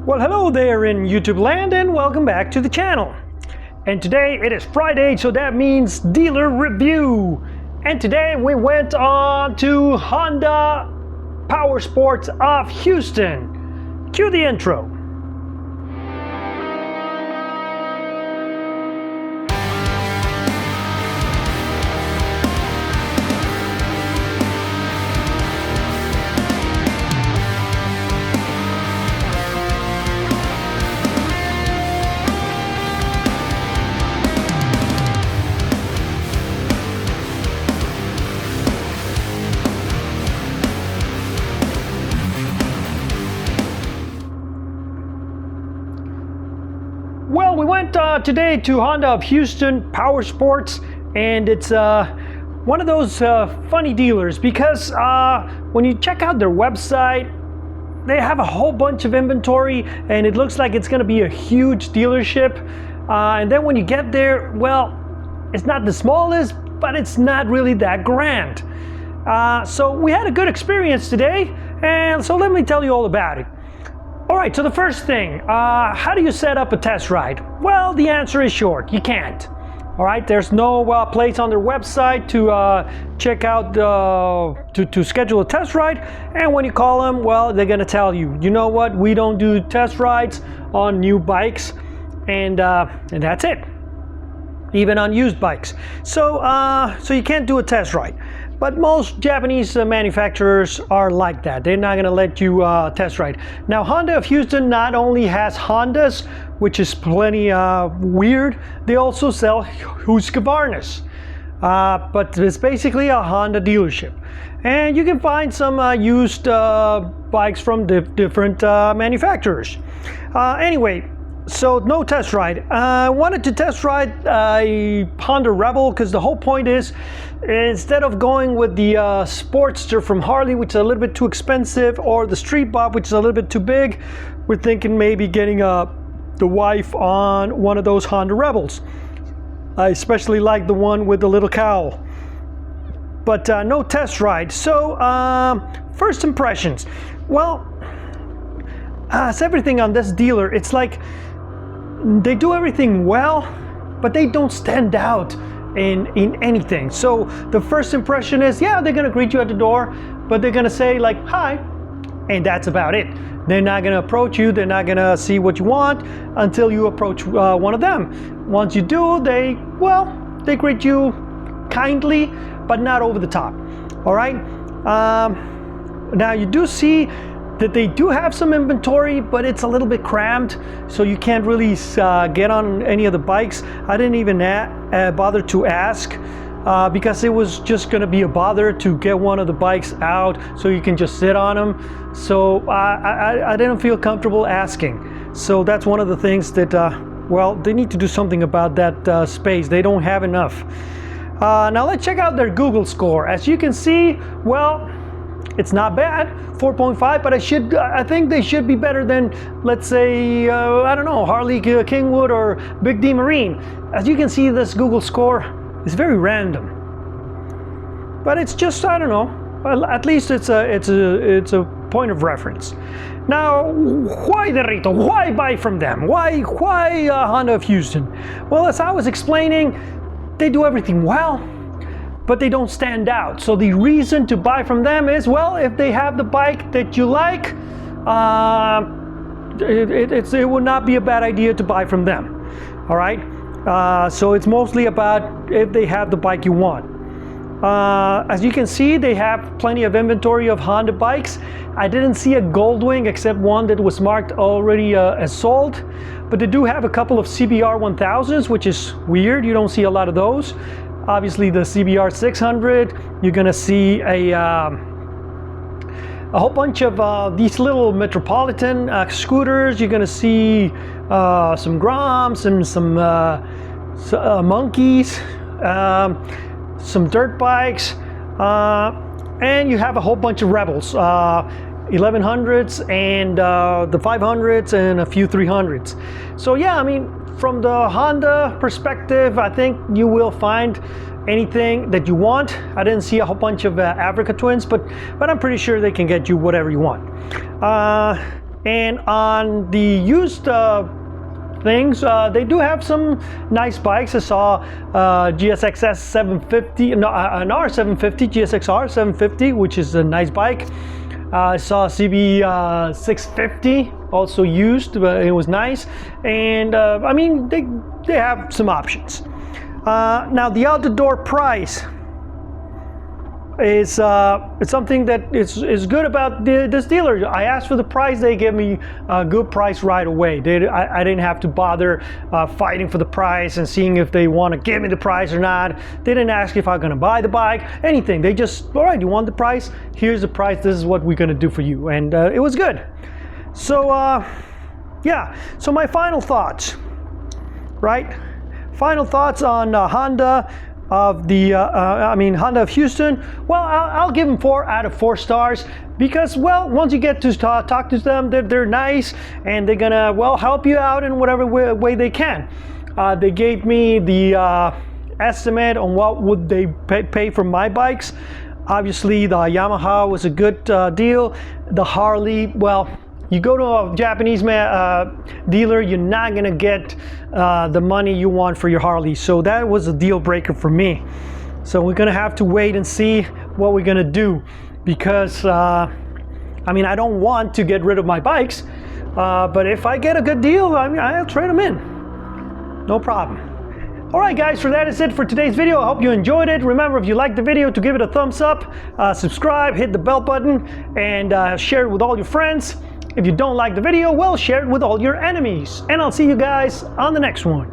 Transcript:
Well, hello there in YouTube land and welcome back to the channel. And today it is Friday, so that means dealer review. And today we went on to Honda Powersports of Houston. Cue the intro. Well, we went today to Honda of Houston Powersports, and it's one of those funny dealers because when you check out their website, they have a whole bunch of inventory and it looks like it's going to be a huge dealership. And then when you get there, well, it's not the smallest, but it's not really that grand. So we had a good experience today, and so let me tell you all about it. All right, so the first thing, how do you set up a test ride? Well, the answer is short, you can't. All right, there's no place on their website to check out, to schedule a test ride. And when you call them, well, they're gonna tell you, you know what, we don't do test rides on new bikes, and that's it. Even on used bikes. So you can't do a test ride. But most Japanese manufacturers are like that. They're not gonna let you test ride. Now, Honda of Houston not only has Hondas, which is plenty weird, they also sell Husqvarnas. But it's basically a Honda dealership. And you can find some used bikes from different manufacturers. Anyway, so no test ride. I wanted to test ride a Honda Rebel because the whole point is, instead of going with the Sportster from Harley, which is a little bit too expensive, or the Street Bob, which is a little bit too big, we're thinking maybe getting the wife on one of those Honda Rebels. I especially like the one with the little cowl. But no test ride. So first impressions. Well, as everything on this dealer, it's like they do everything well, but they don't stand out in anything. So the first impression is, yeah, they're gonna greet you at the door, but they're gonna say like, hi, and that's about it. They're not gonna approach you, they're not gonna see what you want until you approach one of them. Once you do, they greet you kindly, but not over the top. All right. Now you do see that they do have some inventory, but it's a little bit crammed, so you can't really get on any of the bikes. I didn't even bother to ask because it was just going to be a bother to get one of the bikes out so you can just sit on them. So I didn't feel comfortable asking. So that's one of the things that, well, they need to do something about that space. They don't have enough. Now let's check out their Google score. As you can see, well, it's not bad, 4.5, but I think they should be better than, let's say, I don't know, Harley Kingwood or Big D Marine. As you can see, this Google score is very random, but it's just, I don't know. Well, at least it's a point of reference. Now, why Derrito? Why buy from them? Why Honda of Houston? Well, as I was explaining, they do everything well, but they don't stand out. So the reason to buy from them is, well, if they have the bike that you like, it would not be a bad idea to buy from them. All right. So it's mostly about if they have the bike you want. As you can see, they have plenty of inventory of Honda bikes. I didn't see a Goldwing except one that was marked already as sold, but they do have a couple of CBR 1000s, which is weird. You don't see a lot of those. Obviously the CBR 600, you're gonna see a whole bunch of these little Metropolitan scooters. You're gonna see some Groms and some Monkeys, some dirt bikes, and you have a whole bunch of Rebels, 1100s and the 500s and a few 300s. So yeah, I mean, from the Honda perspective, I think you will find anything that you want. I didn't see a whole bunch of Africa Twins, but I'm pretty sure they can get you whatever you want. And on the used things, they do have some nice bikes. I saw GSXS 750, no, an R750, GSXR 750, which is a nice bike. I saw CB 650, also used, but it was nice. And I mean, they have some options. Now the out-the-door price is it's something that is good about this dealer. I asked for the price, they gave me a good price right away. I didn't have to bother fighting for the price and seeing if they want to give me the price or not. They didn't ask if I'm going to buy the bike, anything. They just, all right, you want the price? Here's the price, this is what we're going to do for you. And it was good. So yeah, so my final thoughts, right? Final thoughts on Honda of the Honda of Houston. Well, I'll give them 4 out of 4 stars because, well, once you get to talk to them, they're nice and they're gonna, well, help you out in whatever way they can. They gave me the estimate on what would they pay for my bikes. Obviously the Yamaha was a good deal. The Harley, well, you go to a Japanese dealer, you're not gonna get the money you want for your Harley. So that was a deal breaker for me. So we're gonna have to wait and see what we're gonna do because I mean, I don't want to get rid of my bikes, but if I get a good deal, I mean, I'll trade them in. No problem. All right, guys, so that is it for today's video. I hope you enjoyed it. Remember, if you liked the video, to give it a thumbs up, subscribe, hit the bell button, and share it with all your friends. If you don't like the video, well, share it with all your enemies. And I'll see you guys on the next one.